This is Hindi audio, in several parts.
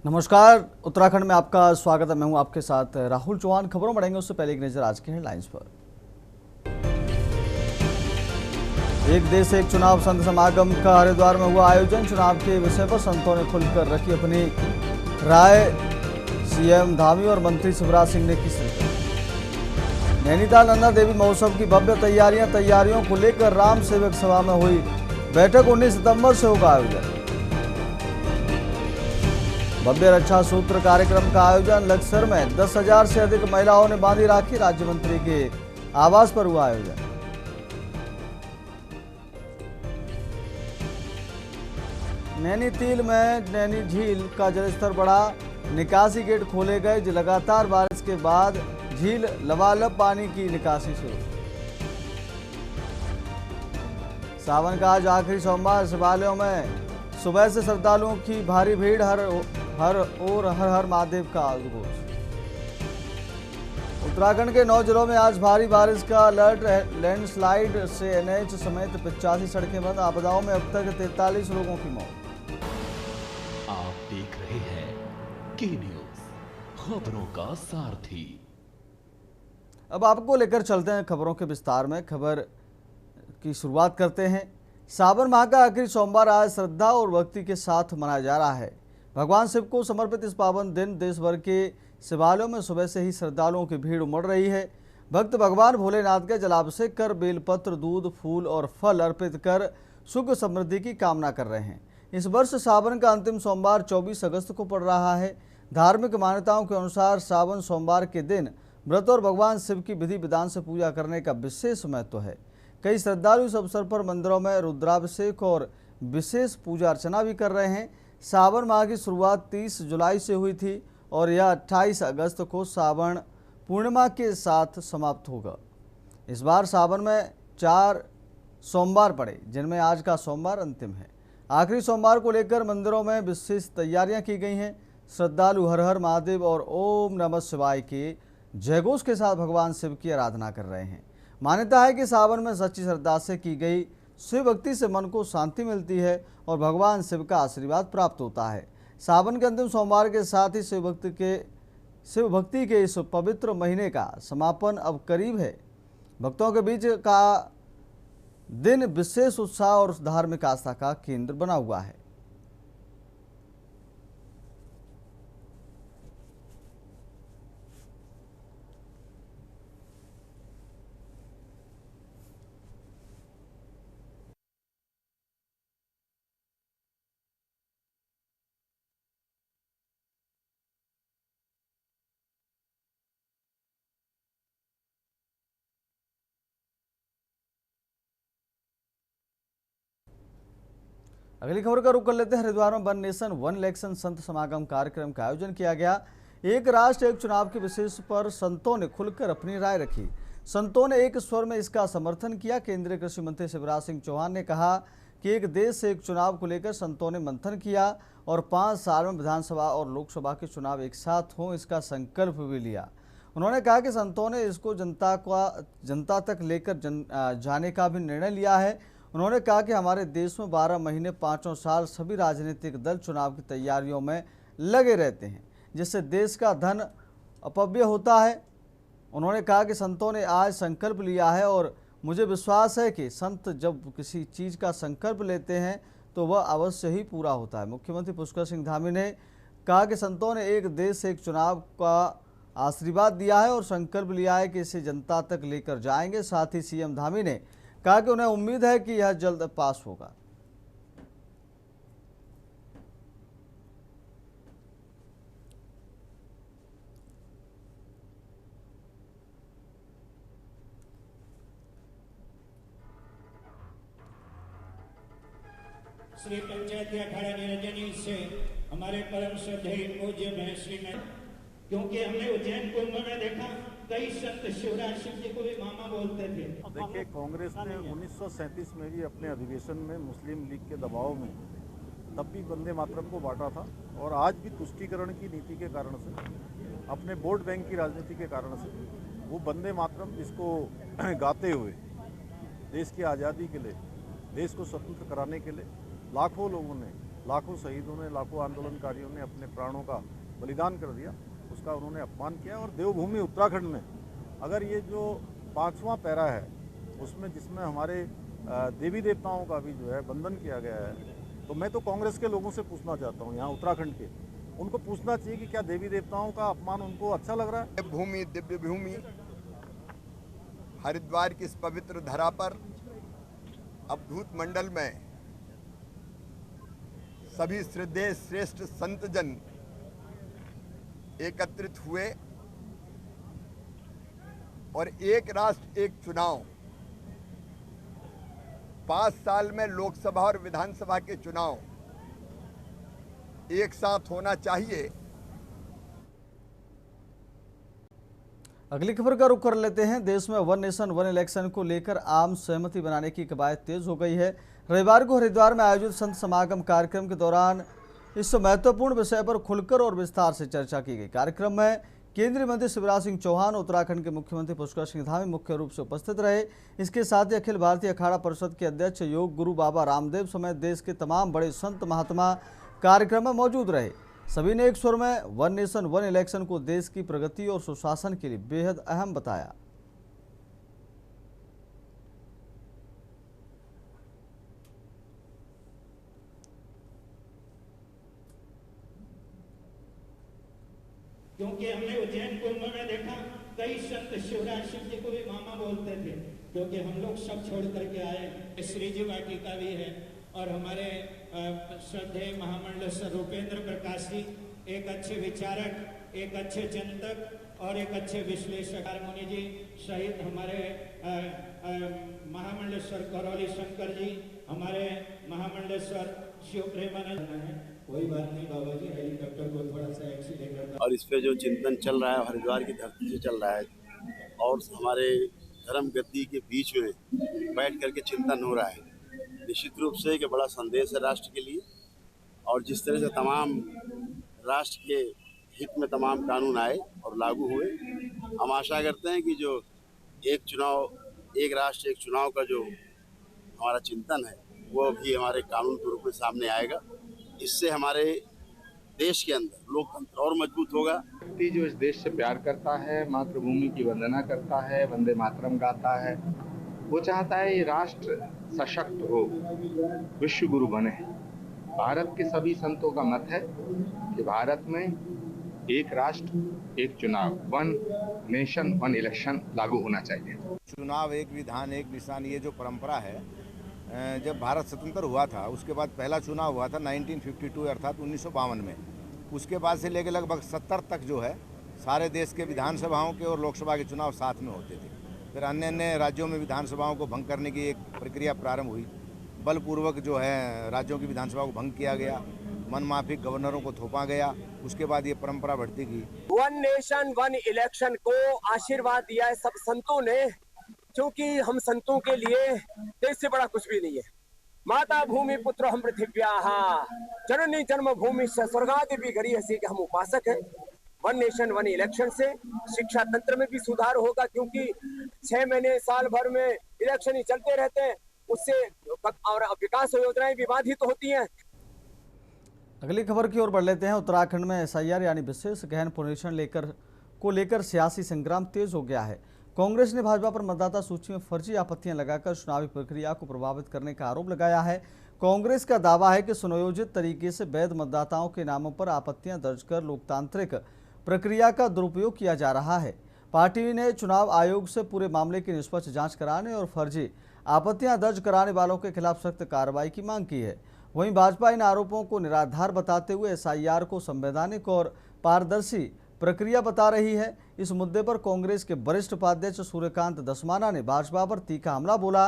नमस्कार, उत्तराखंड में आपका स्वागत है। मैं हूं आपके साथ राहुल चौहान। खबरों बढ़ेंगे उससे पहले एक नजर आज के हेडलाइंस पर। एक देश एक चुनाव संत समागम का हरिद्वार में हुआ आयोजन। चुनाव के विषय पर संतों ने खुलकर रखी अपनी राय। सीएम धामी और मंत्री शिवराज सिंह ने की शिरकत। नैनीताल नंदा देवी महोत्सव की भव्य तैयारियों को लेकर राम सेवक सभा में हुई बैठक। 19 सितंबर से होगा आयोजन। भव्य रक्षा सूत्र कार्यक्रम का आयोजन। लक्सर में 10,000 से अधिक महिलाओं ने बांधी राखी। राज्य मंत्री के आवास पर हुआ आयोजन। नैनीताल में नैनी झील का जलस्तर बढ़ा। निकासी गेट खोले गए। लगातार बारिश के बाद झील लबालब पानी की निकासी शुरू। सावन का आज आखिरी सोमवार। शिवालयों में सुबह से श्रद्धालुओं की भारी भीड़। हर हर महादेव का उद्घोष। उत्तराखंड के 9 जिलों में आज भारी बारिश का अलर्ट। लैंडस्लाइड से एनएच समेत 85 सड़कें बंद। आपदाओं में अब तक 43 लोगों की मौत। आप देख रहे हैं के न्यूज, खबरों का सारथी। अब आपको लेकर चलते हैं खबरों के विस्तार में। खबर की शुरुआत करते हैं। सावन माह का आखिरी सोमवार आज श्रद्धा और भक्ति के साथ मनाया जा रहा है। भगवान शिव को समर्पित इस पावन दिन देश भर के शिवालयों में सुबह से ही श्रद्धालुओं की भीड़ उमड़ रही है। भक्त भगवान भोलेनाथ के जलाभिषेक कर बेलपत्र, दूध, फूल और फल अर्पित कर सुख समृद्धि की कामना कर रहे हैं। इस वर्ष सावन का अंतिम सोमवार 24 अगस्त को पड़ रहा है। धार्मिक मान्यताओं के अनुसार सावन सोमवार के दिन व्रत और भगवान शिव की विधि विधान से पूजा करने का विशेष महत्व है। कई श्रद्धालु इस अवसर पर मंदिरों में रुद्राभिषेक और विशेष पूजा अर्चना भी कर रहे हैं। सावन माह की शुरुआत 30 जुलाई से हुई थी और यह 28 अगस्त को सावन पूर्णिमा के साथ समाप्त होगा। इस बार सावन में 4 सोमवार पड़े, जिनमें आज का सोमवार अंतिम है। आखिरी सोमवार को लेकर मंदिरों में विशेष तैयारियां की गई हैं। श्रद्धालु हर हर महादेव और ओम नमः शिवाय के जयघोष के साथ भगवान शिव की आराधना कर रहे हैं। मान्यता है कि सावन में सच्ची श्रद्धा से की गई शिव भक्ति से मन को शांति मिलती है और भगवान शिव का आशीर्वाद प्राप्त होता है। सावन के अंतिम सोमवार के साथ ही शिव भक्ति के इस पवित्र महीने का समापन अब करीब है। भक्तों के बीच का दिन विशेष उत्साह और धार्मिक आस्था का केंद्र बना हुआ है। अगली खबर का रुख कर लेते हैं। हरिद्वार में वन नेशन वन इलेक्शन संत समागम कार्यक्रम का आयोजन किया गया। एक राष्ट्र एक चुनाव के विषय पर संतों ने खुलकर अपनी राय रखी। संतों ने एक स्वर में इसका समर्थन किया। केंद्रीय कृषि मंत्री शिवराज सिंह चौहान ने कहा कि एक देश एक चुनाव को लेकर संतों ने मंथन किया और 5 साल में विधानसभा और लोकसभा के चुनाव एक साथ हों, इसका संकल्प भी लिया। उन्होंने कहा कि संतों ने इसको जनता तक लेकर जाने का भी निर्णय लिया है। उन्होंने कहा कि हमारे देश में 12 महीने 5 साल सभी राजनीतिक दल चुनाव की तैयारियों में लगे रहते हैं, जिससे देश का धन अपव्यय होता है। उन्होंने कहा कि संतों ने आज संकल्प लिया है और मुझे विश्वास है कि संत जब किसी चीज़ का संकल्प लेते हैं तो वह अवश्य ही पूरा होता है। मुख्यमंत्री पुष्कर सिंह धामी ने कहा कि संतों ने एक देश एक चुनाव का आशीर्वाद दिया है और संकल्प लिया है कि इसे जनता तक लेकर जाएंगे। साथ ही सीएम धामी ने कहा कि उन्हें उम्मीद है कि यह जल्द पास होगा। श्री पंचायती अखाड़ा निरंजनी से हमारे परम श्रद्धेय पूज्य महर्षि में, क्योंकि हमने उज्जैन कुंभ में देखा कई संत शिवराज सिंह जी को भी मामा बोलते थे। देखिए, कांग्रेस ने 1937 में भी अपने अधिवेशन में मुस्लिम लीग के दबाव में तब भी वंदे मातरम को बांटा था और आज भी तुष्टीकरण की नीति के कारण से, अपने वोट बैंक की राजनीति के कारण से वो वंदे मातरम जिसको गाते हुए देश की आज़ादी के लिए, देश को स्वतंत्र कराने के लिए लाखों लोगों ने लाखों शहीदों ने, लाखों आंदोलनकारियों ने अपने प्राणों का बलिदान कर दिया, उसका उन्होंने अपमान किया। और देवभूमि उत्तराखंड में अगर ये जो 5वां पैरा है उसमें जिसमें हमारे देवी देवताओं का भी जो है वंदन किया गया है, तो मैं तो कांग्रेस के लोगों से पूछना चाहता हूँ, यहाँ उत्तराखंड के, उनको पूछना चाहिए कि क्या देवी देवताओं का अपमान उनको अच्छा लग रहा है? भूमि, दिव्य भूमि हरिद्वार की इस पवित्र धरा पर अवधूत मंडल में सभी श्रद्धेय श्रेष्ठ संतजन एकत्रित हुए और एक राष्ट्र एक चुनाव, 5 साल में लोकसभा और विधानसभा के चुनाव एक साथ होना चाहिए। अगली खबर का रुख कर लेते हैं। देश में वन नेशन वन इलेक्शन को लेकर आम सहमति बनाने की कवायद तेज हो गई है। रविवार को हरिद्वार में आयोजित संत समागम कार्यक्रम के दौरान इस महत्वपूर्ण विषय पर खुलकर और विस्तार से चर्चा की गई। कार्यक्रम में केंद्रीय मंत्री शिवराज सिंह चौहान, उत्तराखंड के मुख्यमंत्री पुष्कर सिंह धामी मुख्य रूप से उपस्थित रहे। इसके साथ ही अखिल भारतीय अखाड़ा परिषद के अध्यक्ष योग गुरु बाबा रामदेव समेत देश के तमाम बड़े संत महात्मा कार्यक्रम में मौजूद रहे। सभी ने एक स्वर में वन नेशन वन इलेक्शन को देश की प्रगति और सुशासन के लिए बेहद अहम बताया। क्योंकि हमने उज्जैन कुंभ में देखा कई संत शिवराज शिव जी को भी मामा बोलते थे, क्योंकि हम लोग सब छोड़ करके आए। श्रीजी वाटिका भी है और हमारे श्रद्धेय महामंडल सर रूपेंद्र प्रकाश जी एक अच्छे विचारक, एक अच्छे चिंतक और एक अच्छे विश्लेषक, मुनि जी सहित हमारे महामंडलेश्वर करौली शंकर जी, हमारे महामंडलेश्वर शिव प्रेमानंद है। कोई बात नहीं बाबा जी, हेलीकॉप्टर को थोड़ा सा एक्सीडेंट करता। और इस पे जो चिंतन चल रहा है हरिद्वार की धरती से चल रहा है और हमारे धर्म गद्दी के बीच में बैठ करके चिंतन हो रहा है, निश्चित रूप से एक बड़ा संदेश है राष्ट्र के लिए। और जिस तरह से तमाम राष्ट्र के हित में तमाम कानून आए और लागू हुए, हम आशा करते हैं कि जो एक चुनाव एक राष्ट्र एक चुनाव का जो हमारा चिंतन है वो भी हमारे कानून के रूप में सामने आएगा। इससे हमारे देश के अंदर लोकतंत्र और मजबूत होगा। व्यक्ति जो इस देश से प्यार करता है, मातृभूमि की वंदना करता है, वंदे मातरम गाता है, वो चाहता है ये राष्ट्र सशक्त हो, विश्व गुरु बने। भारत के सभी संतों का मत है कि भारत में एक राष्ट्र एक चुनाव, वन नेशन वन इलेक्शन लागू होना चाहिए। चुनाव एक विधान एक निशान, ये जो परंपरा है, जब भारत स्वतंत्र हुआ था उसके बाद पहला चुनाव हुआ था 1952 अर्थात 1952 में। उसके बाद से लेकर लगभग 70 तक जो है सारे देश के विधानसभाओं के और लोकसभा के चुनाव साथ में होते थे। फिर अन्य अन्य राज्यों में विधानसभाओं को भंग करने की एक प्रक्रिया प्रारंभ हुई, बलपूर्वक जो है राज्यों की विधानसभा को भंग किया गया, मनमाफिक गवर्नरों को थोपा गया। उसके बाद ये परंपरा बढ़ती गई। वन नेशन वन इलेक्शन को आशीर्वाद दिया है सब संतों ने, क्योंकि हम संतों के लिए देश से बड़ा कुछ भी नहीं है। माता भूमि पुत्र हम पृथिव्याः जननी जन्मभूमि से स्वर्गादि भी गरी हसी के हम उपासक हैं। वन नेशन वन इलेक्शन से शिक्षा तंत्र में भी सुधार होगा, क्योंकि 6 महीने साल भर में इलेक्शन ही चलते रहते हैं, उससे और विकास योजनाएं भी बाधित होती हैं। अगली खबर की ओर बढ़ लेते हैं। उत्तराखंड में SIR यानी विशेष गहन पुनरीक्षण लेकर सियासी संग्राम तेज हो गया है। कांग्रेस ने भाजपा पर मतदाता सूची में फर्जी आपत्तियां लगाकर चुनावी प्रक्रिया को प्रभावित करने का आरोप लगाया है। कांग्रेस का दावा है कि सुनियोजित तरीके से वैध मतदाताओं के नामों पर आपत्तियां दर्ज कर लोकतांत्रिक प्रक्रिया का दुरुपयोग किया जा रहा है। पार्टी ने चुनाव आयोग से पूरे मामले की निष्पक्ष जांच कराने और फर्जी आपत्तियां दर्ज कराने वालों के खिलाफ सख्त कार्रवाई की मांग की है। वहीं भाजपा इन आरोपों को निराधार बताते हुए SIR को संवैधानिक और पारदर्शी प्रक्रिया बता रही है। इस मुद्दे पर कांग्रेस के वरिष्ठ उपाध्यक्ष सूर्यकांत धस्माना ने भाजपा पर तीखा हमला बोला।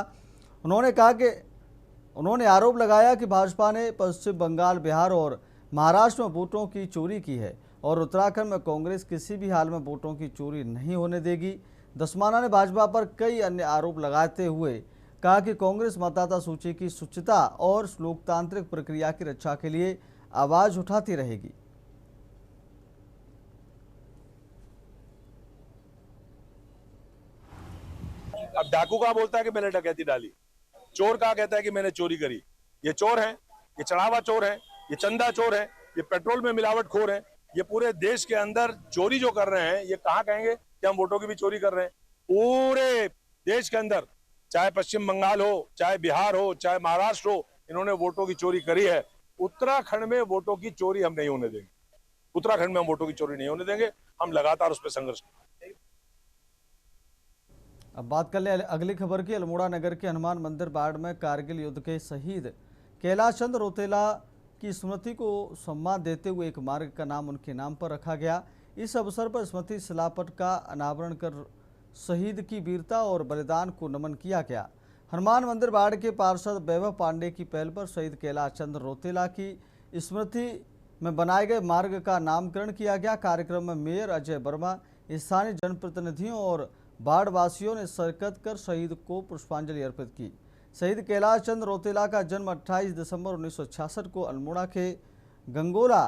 उन्होंने आरोप लगाया कि भाजपा ने पश्चिम बंगाल, बिहार और महाराष्ट्र में वोटों की चोरी की है और उत्तराखंड में कांग्रेस किसी भी हाल में वोटों की चोरी नहीं होने देगी। धस्माना ने भाजपा पर कई अन्य आरोप लगाते हुए कहा कि कांग्रेस मतदाता सूची की शुचिता और लोकतांत्रिक प्रक्रिया की रक्षा के लिए आवाज उठाती रहेगी। अब डाकू का बोलता है कि मैंने डकैती डाली, चोर का कहता है कि मैंने चोरी करी। ये चोर हैं, ये चढ़ावा चोर हैं, ये चंदा चोर है, ये पेट्रोल में मिलावटखोर है, ये पूरे देश के अंदर चोरी जो कर रहे हैं, ये कहाँ कहेंगे कि हम वोटों की भी चोरी कर रहे हैं। पूरे देश के अंदर, चाहे पश्चिम बंगाल हो, चाहे बिहार हो, चाहे महाराष्ट्र हो, इन्होंने वोटों की चोरी करी है। उत्तराखंड में वोटों की चोरी हम नहीं होने देंगे। उत्तराखंड में हम वोटों की चोरी नहीं होने देंगे। हम लगातार उस पर संघर्ष करेंगे। अब बात कर ले अगली खबर की। अल्मोड़ा नगर के हनुमान मंदिर बाड़ में कारगिल युद्ध के शहीद कैलाश चंद्र रौतेला की स्मृति को सम्मान देते हुए एक मार्ग का नाम उनके नाम पर रखा गया। इस अवसर पर स्मृति शिलापट का अनावरण कर शहीद की वीरता और बलिदान को नमन किया गया। हनुमान मंदिर बाड़ के पार्षद वैभव पांडे की पहल पर शहीद कैलाश चंद्र रौतेला की स्मृति में बनाए गए मार्ग का नामकरण किया गया। कार्यक्रम में मेयर अजय वर्मा, स्थानीय जनप्रतिनिधियों और बाढ़ वासियों ने शिरकत कर शहीद को पुष्पांजलि अर्पित की। शहीद कैलाश चंद्र रौतेला का जन्म 28 दिसंबर 1966 को अल्मोड़ा के गंगोला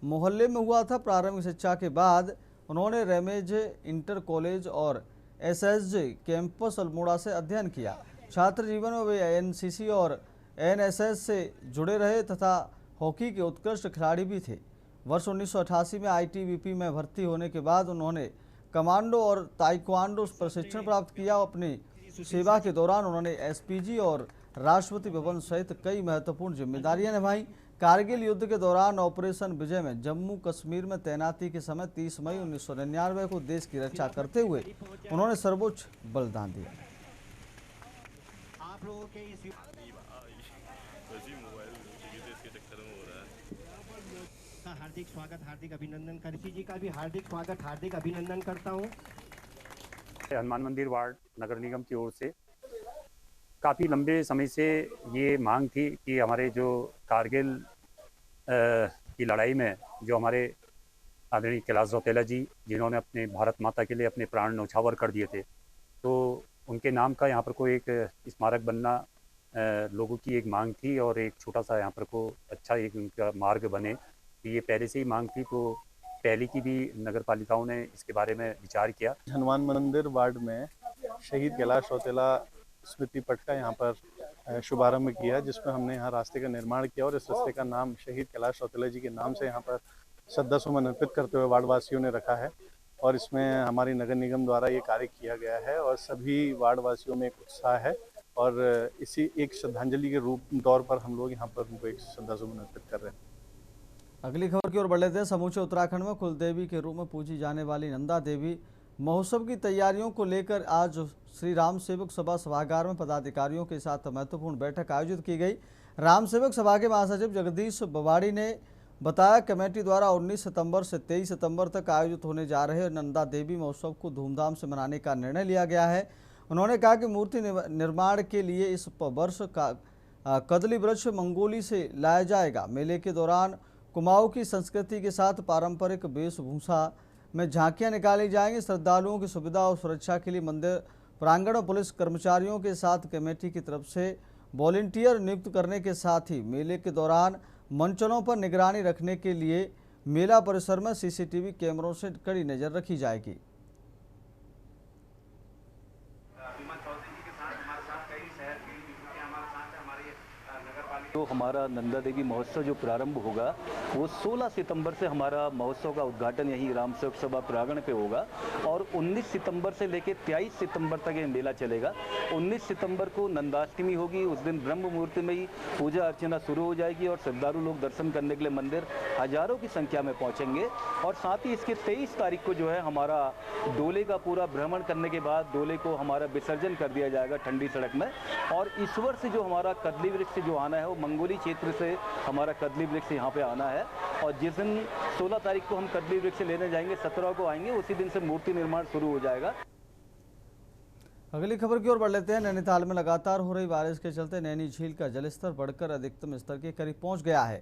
मोहल्ले में हुआ था। प्रारंभिक शिक्षा के बाद उन्होंने रेमेज इंटर कॉलेज और एसएसजे कैंपस अल्मोड़ा से अध्ययन किया। छात्र जीवन में वे एनसीसी और एनएसएस से जुड़े रहे तथा हॉकी के उत्कृष्ट खिलाड़ी भी थे। वर्ष 1988 में आईटीबीपी में भर्ती होने के बाद उन्होंने कमांडो और ताइक्वांडो प्रशिक्षण प्राप्त किया। अपनी सेवा के दौरान उन्होंने एसपीजी और राष्ट्रपति भवन सहित कई महत्वपूर्ण जिम्मेदारियां निभाई। कारगिल युद्ध के दौरान ऑपरेशन विजय में जम्मू कश्मीर में तैनाती के समय 30 मई 1999 को देश की रक्षा करते हुए उन्होंने सर्वोच्च बलिदान दिया। आप लोगों के इस हार्दिक स्वागत, हार्दिक अभिनंदन, ऋषि जी का भी हार्दिक स्वागत, हार्दिक अभिनंदन करता हूँ। हनुमान मंदिर वार्ड नगर निगम की ओर से काफ़ी लंबे समय से ये मांग थी कि हमारे जो कारगिल की लड़ाई में जो हमारे आदरणीय कैलाश रौतेला जी जिन्होंने अपने भारत माता के लिए अपने प्राण न्यौछावर कर दिए थे, तो उनके नाम का यहाँ पर कोई एक स्मारक बनना लोगों की एक मांग थी और एक छोटा सा यहाँ पर को अच्छा एक उनका मार्ग बने, तो ये पहले से ही मांग थी। तो पहले की भी नगर पालिकाओं ने इसके बारे में विचार किया। हनुमान मंदिर वार्ड में शहीद कैलाश रौतेला स्मृति पट का यहाँ पर शुभारंभ किया, जिसमें हमने यहाँ रास्ते का निर्माण किया और इस रास्ते का नाम शहीद कैलाश रौतेला जी के नाम से यहाँ पर श्रद्धा सुमन अर्पित करते हुए वार्ड वासियों ने रखा है। और इसमें हमारी नगर निगम द्वारा ये कार्य किया गया है और सभी वार्ड वासियों में एक उत्साह है और इसी एक श्रद्धांजलि के रूप तौर पर हम लोग यहाँ पर उनको एक श्रद्धा सुमन अर्पित कर रहे हैं। अगली खबर की ओर बढ़ लेते हैं। समूचे उत्तराखंड में कुलदेवी के रूप में पूजी जाने वाली नंदा देवी महोत्सव की तैयारियों को लेकर आज श्री राम सेवक सभा सभागार में पदाधिकारियों के साथ महत्वपूर्ण बैठक आयोजित की गई। राम सेवक सभा के महासचिव जगदीश बवाड़ी ने बताया, कमेटी द्वारा 19 सितंबर से 23 सितंबर तक आयोजित होने जा रहे नंदा देवी महोत्सव को धूमधाम से मनाने का निर्णय लिया गया है। उन्होंने कहा कि मूर्ति निर्माण के लिए इस वर्ष का कदली वृक्ष मंगोली से लाया जाएगा। मेले के दौरान कुमाऊं की संस्कृति के साथ पारंपरिक वेशभूषा में झांकियां निकाली जाएंगी। श्रद्धालुओं की सुविधा और सुरक्षा के लिए मंदिर प्रांगण और पुलिस कर्मचारियों के साथ कमेटी की तरफ से वॉलंटियर नियुक्त करने के साथ ही मेले के दौरान मंचनों पर निगरानी रखने के लिए मेला परिसर में सीसीटीवी कैमरों से कड़ी नजर रखी जाएगी। तो हमारा नंदा देवी महोत्सव जो प्रारंभ होगा वो 16 सितंबर से हमारा महोत्सव का उद्घाटन यही राम सेवक सभा प्रांगण पे होगा और 19 सितंबर से लेकर 23 सितंबर तक ये मेला चलेगा। 19 सितंबर को नंदाष्टमी होगी। उस दिन ब्रह्म मुहूर्त में ही पूजा अर्चना शुरू हो जाएगी और श्रद्धालु लोग दर्शन करने के लिए मंदिर हजारों की संख्या में पहुंचेंगे। और साथ ही इसके 23 तारीख को जो है हमारा डोले का पूरा भ्रमण करने के बाद डोले को हमारा विसर्जन कर दिया जाएगा ठंडी सड़क में। और इस वर्ष जो हमारा कदली वृक्ष जो आना है वो मंगोली क्षेत्र से हमारा कदली वृक्ष यहाँ पे आना है। और जिस दिन 16 तारीख को हम कदली वृक्ष लेने जाएंगे, 17 को आएंगे, उसी दिन से मूर्ति निर्माण शुरू हो जाएगा। अगली खबर की ओर बढ़ लेते हैं। नैनीताल में लगातार हो रही बारिश के चलते नैनी झील का जलस्तर बढ़कर अधिकतम स्तर के करीब पहुंच गया है।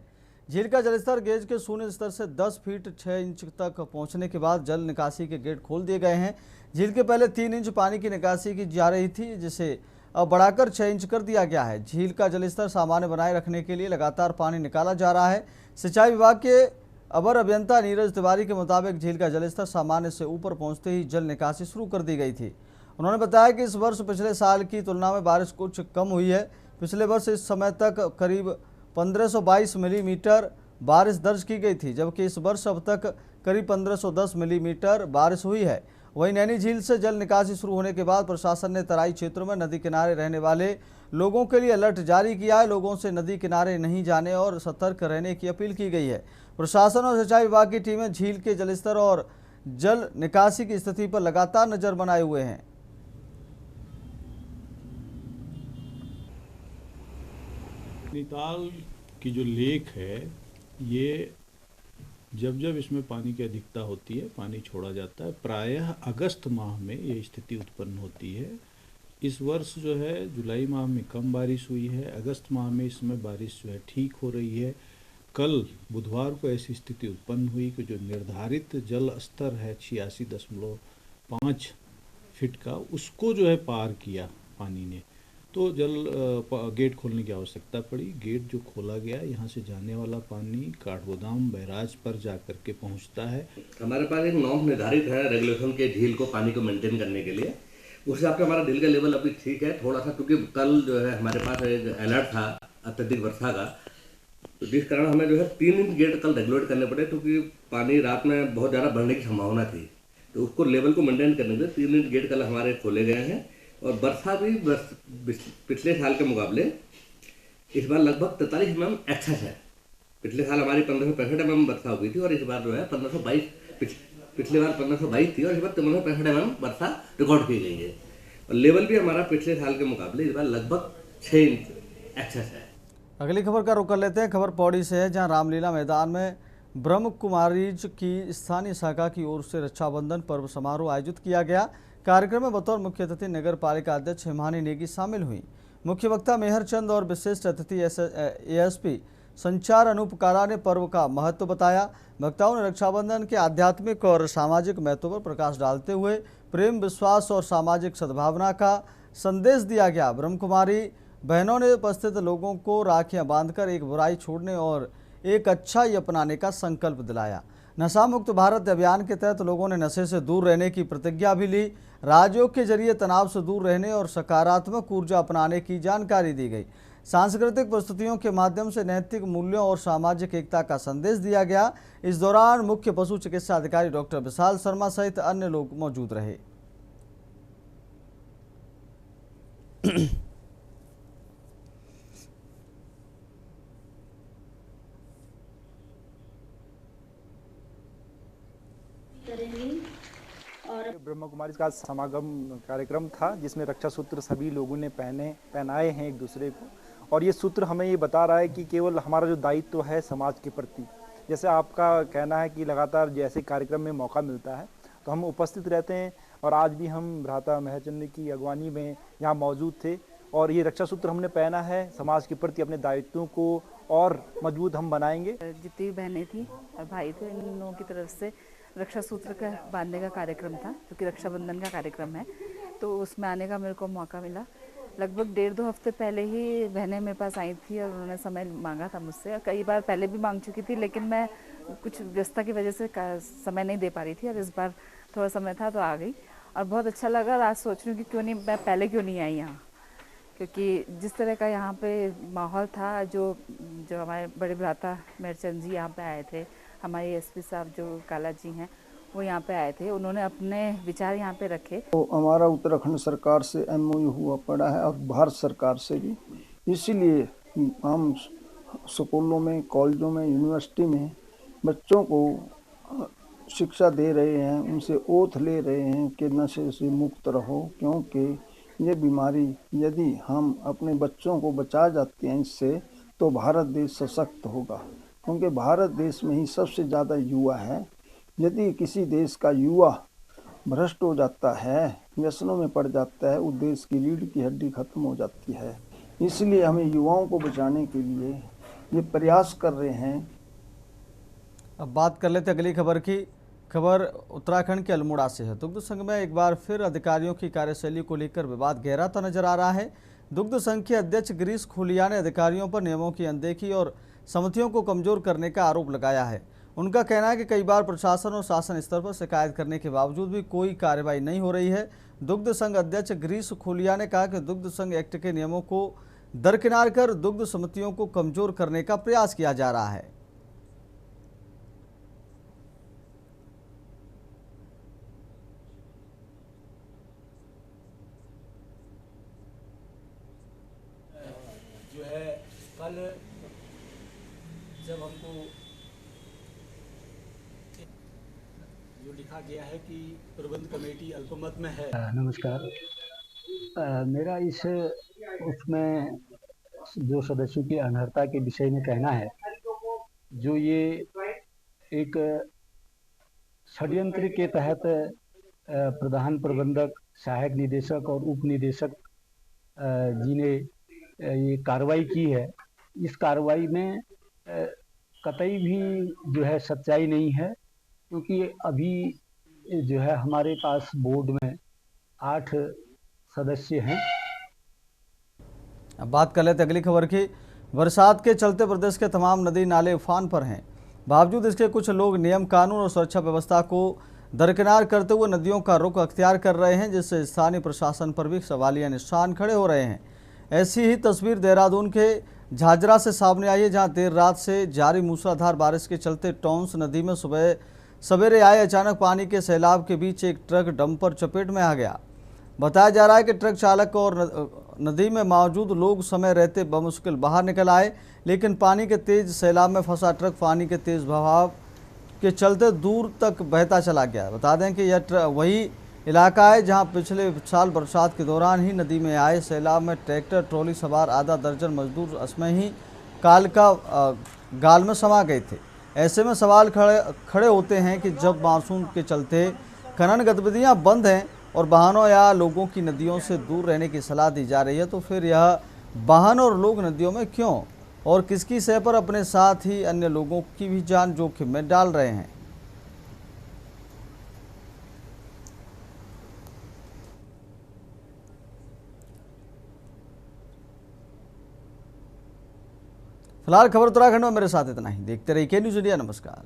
झील का जलस्तर गेज के शून्य स्तर से 10 फीट 6 इंच तक पहुंचने के बाद जल निकासी के गेट खोल दिए गए हैं। झील के पहले 3 इंच पानी की निकासी की जा रही थी, जिसे अब बढ़ाकर 6 इंच कर दिया गया है। झील का जलस्तर सामान्य बनाए रखने के लिए लगातार पानी निकाला जा रहा है। सिंचाई विभाग के अवर अभियंता नीरज तिवारी के मुताबिक झील का जलस्तर सामान्य से ऊपर पहुंचते ही जल निकासी शुरू कर दी गई थी। उन्होंने बताया कि इस वर्ष पिछले साल की तुलना में बारिश कुछ कम हुई है। पिछले वर्ष इस समय तक करीब 1522 मिलीमीटर बारिश दर्ज की गई थी, जबकि इस वर्ष अब तक करीब 1510 मिलीमीटर बारिश हुई है। वहीं नैनी झील से जल निकासी शुरू होने के बाद प्रशासन ने तराई क्षेत्रों में नदी किनारे रहने वाले लोगों के लिए अलर्ट जारी किया है। लोगों से नदी किनारे नहीं जाने और सतर्क रहने की अपील की गई है। प्रशासन और सिंचाई विभाग की टीमें झील के जलस्तर और जल निकासी की स्थिति पर लगातार नजर बनाए हुए हैं। नैनीताल की जो लेक है, ये जब जब इसमें पानी की अधिकता होती है, पानी छोड़ा जाता है, प्रायः अगस्त माह में ये स्थिति उत्पन्न होती है। इस वर्ष जो है जुलाई माह में कम बारिश हुई है, अगस्त माह में इसमें बारिश जो है ठीक हो रही है। कल बुधवार को ऐसी स्थिति उत्पन्न हुई कि जो निर्धारित जल स्तर है 86.5 फीट का, उसको जो है पार किया पानी ने, तो गेट खोलने की आवश्यकता पड़ी। गेट जो खोला गया, यहाँ से जाने वाला पानी काठगोदाम बैराज पर जा करके पहुँचता है। हमारे पास एक नॉर्म निर्धारित है रेगुलेशन के झील को पानी को मेंटेन करने के लिए। उस हिसाब से हमारा झील का लेवल अभी ठीक है थोड़ा सा, क्योंकि कल जो है हमारे पास एक अलर्ट था अत्यधिक वर्षा का, तो जिस कारण हमें जो है 3 इंच गेट कल रेगुलेट करने पड़े, क्योंकि पानी रात में बहुत ज़्यादा बढ़ने की संभावना थी। तो उसको लेवल को मेंटेन करने के लिए 3 इंच गेट कल हमारे खोले गए हैं। और वर्षा भी पिछले साल के मुकाबले इस बार लगभग 43 mm एक्सेस है। पिछले साल हमारी 1565 mm वर्षा हुई थी और इस बार जो है 1522, पिछले बार 1522 थी और इस बार 1565 mm वर्षा रिकॉर्ड की गई है। और लेवल भी हमारा पिछले साल के मुकाबले इस बार लगभग 6 इंच एक्सेस है। अगली खबर का रुख कर लेते हैं। खबर पौड़ी से है, जहां रामलीला मैदान में ब्रह्म कुमारीज की स्थानीय शाखा की ओर से रक्षाबंधन पर्व समारोह आयोजित किया गया। कार्यक्रम में बतौर मुख्य अतिथि नगर पालिका अध्यक्ष हिमानी नेगी शामिल हुई। मुख्य वक्ता मेहर चंद और विशिष्ट अतिथि एएसपी संचार अनूप कारा ने पर्व का महत्व बताया। वक्ताओं ने रक्षाबंधन के आध्यात्मिक और सामाजिक महत्व पर प्रकाश डालते हुए प्रेम, विश्वास और सामाजिक सद्भावना का संदेश दिया गया। ब्रह्म कुमारी बहनों ने उपस्थित लोगों को राखियां बांधकर एक बुराई छोड़ने और एक अच्छाई अपनाने का संकल्प दिलाया। नशा मुक्त भारत अभियान के तहत लोगों ने नशे से दूर रहने की प्रतिज्ञा भी ली। राजयोग के जरिए तनाव से दूर रहने और सकारात्मक ऊर्जा अपनाने की जानकारी दी गई। सांस्कृतिक प्रस्तुतियों के माध्यम से नैतिक मूल्यों और सामाजिक एकता का संदेश दिया गया। इस दौरान मुख्य पशु चिकित्सा अधिकारी डॉक्टर विशाल शर्मा सहित अन्य लोग मौजूद रहे। ब्रह्म कुमारी का समागम कार्यक्रम था, जिसमें रक्षा सूत्र सभी लोगों ने पहनाए हैं एक दूसरे को। और ये सूत्र हमें ये बता रहा है कि केवल हमारा जो दायित्व है समाज के प्रति, जैसे आपका कहना है कि लगातार जैसे कार्यक्रम में मौका मिलता है तो हम उपस्थित रहते हैं। और आज भी हम भ्राता मेहरचंद की अगवानी में यहाँ मौजूद थे और ये रक्षा सूत्र हमने पहना है। समाज के प्रति अपने दायित्वों को और मजबूत हम बनाएंगे। जितनी बहनें थी और भाई थे, इन लोगों की तरफ से रक्षा सूत्र का बांधने का कार्यक्रम था, जो कि रक्षाबंधन का कार्यक्रम है, तो उसमें आने का मेरे को मौका मिला। लगभग 1.5-2 हफ्ते पहले ही बहनें मेरे पास आई थी और उन्होंने समय मांगा था मुझसे। और कई बार पहले भी मांग चुकी थी, लेकिन मैं कुछ व्यस्तता की वजह से समय नहीं दे पा रही थी और इस बार थोड़ा समय था तो आ गई और बहुत अच्छा लगा। और आज सोच रही हूँ कि क्यों नहीं, मैं पहले क्यों नहीं आई यहाँ, क्योंकि जिस तरह का यहाँ पे माहौल था, जो हमारे बड़े भ्राता मेहरचंद जी यहाँ पे आए थे, हमारे एसपी साहब जो काला जी हैं वो यहाँ पे आए थे, उन्होंने अपने विचार यहाँ पे रखे। तो हमारा उत्तराखंड सरकार से MOU हुआ पड़ा है और भारत सरकार से भी, इसीलिए हम स्कूलों में, कॉलेजों में, यूनिवर्सिटी में बच्चों को शिक्षा दे रहे हैं, उनसे ओथ ले रहे हैं कि नशे से मुक्त रहो, क्योंकि ये बीमारी यदि हम अपने बच्चों को बचा जाते हैं इससे तो भारत देश सशक्त होगा, क्योंकि भारत देश में ही सबसे ज़्यादा युवा है। यदि किसी देश का युवा भ्रष्ट हो जाता है, व्यसनों में पड़ जाता है, उस देश की रीढ़ की हड्डी खत्म हो जाती है। इसलिए हमें युवाओं को बचाने के लिए ये प्रयास कर रहे हैं। अब बात कर लेते अगली खबर की। खबर उत्तराखंड के अल्मोड़ा से है। दुग्ध संघ में एक बार फिर अधिकारियों की कार्यशैली को लेकर विवाद गहराता नजर आ रहा है। दुग्ध संघ के अध्यक्ष गिरीश खुलिया ने अधिकारियों पर नियमों की अनदेखी और समितियों को कमजोर करने का आरोप लगाया है। उनका कहना है कि कई बार प्रशासन और शासन स्तर पर शिकायत करने के बावजूद भी कोई कार्रवाई नहीं हो रही है। दुग्ध संघ अध्यक्ष गिरीश खुलिया ने कहा कि दुग्ध संघ एक्ट के नियमों को दरकिनार कर दुग्ध समितियों को कमजोर करने का प्रयास किया जा रहा है। जो है कल जब हमको जो लिखा गया है कि प्रबंध कमेटी अल्पमत में है। नमस्कार। मेरा इस उसमें जो सदस्यों की अनर्हता के विषय में कहना है, जो ये एक षड्यंत्र के तहत प्रधान प्रबंधक, सहायक निदेशक और उप निदेशक जी ने ये कार्रवाई की है, इस कार्रवाई में कतई भी जो है सच्चाई नहीं है, क्योंकि अभी जो है हमारे पास बोर्ड में 8 सदस्य हैं। अब बात कर लेते अगली खबर की। बरसात के चलते प्रदेश के तमाम नदी नाले उफान पर हैं। बावजूद इसके कुछ लोग नियम कानून और सुरक्षा व्यवस्था को दरकिनार करते हुए नदियों का रुख अख्तियार कर रहे हैं, जिससे स्थानीय प्रशासन पर भी सवालिया निशान खड़े हो रहे हैं। ऐसी ही तस्वीर देहरादून के झाझरा से सामने आई है, जहां देर रात से जारी मूसलाधार बारिश के चलते टॉन्स नदी में सुबह सवेरे आए अचानक पानी के सैलाब के बीच एक ट्रक डंपर चपेट में आ गया। बताया जा रहा है कि ट्रक चालक और नदी में मौजूद लोग समय रहते बमुश्किल बाहर निकल आए, लेकिन पानी के तेज सैलाब में फंसा ट्रक पानी के तेज बहाव के चलते दूर तक बहता चला गया। बता दें कि यह वही इलाका है जहां पिछले साल बरसात के दौरान ही नदी में आए सैलाब में ट्रैक्टर ट्रॉली सवार आधा दर्जन मजदूर असमय ही काल का गाल में समा गए थे। ऐसे में सवाल खड़े होते हैं कि जब मानसून के चलते खनन गतिविधियां बंद हैं और वाहनों या लोगों की नदियों से दूर रहने की सलाह दी जा रही है, तो फिर यह वाहन और लोग नदियों में क्यों और किसकी सह पर अपने साथ ही अन्य लोगों की भी जान जोखिम में डाल रहे हैं। फिलहाल खबर उत्तराखंड में मेरे साथ इतना ही। देखते रहिए के न्यूज़ इंडिया। नमस्कार।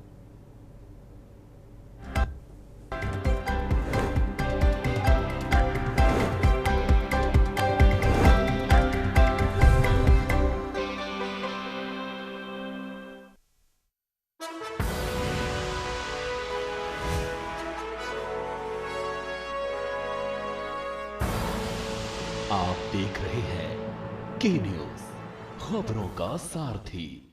आप देख रहे हैं के न्यूज़, खबरों का सारथी।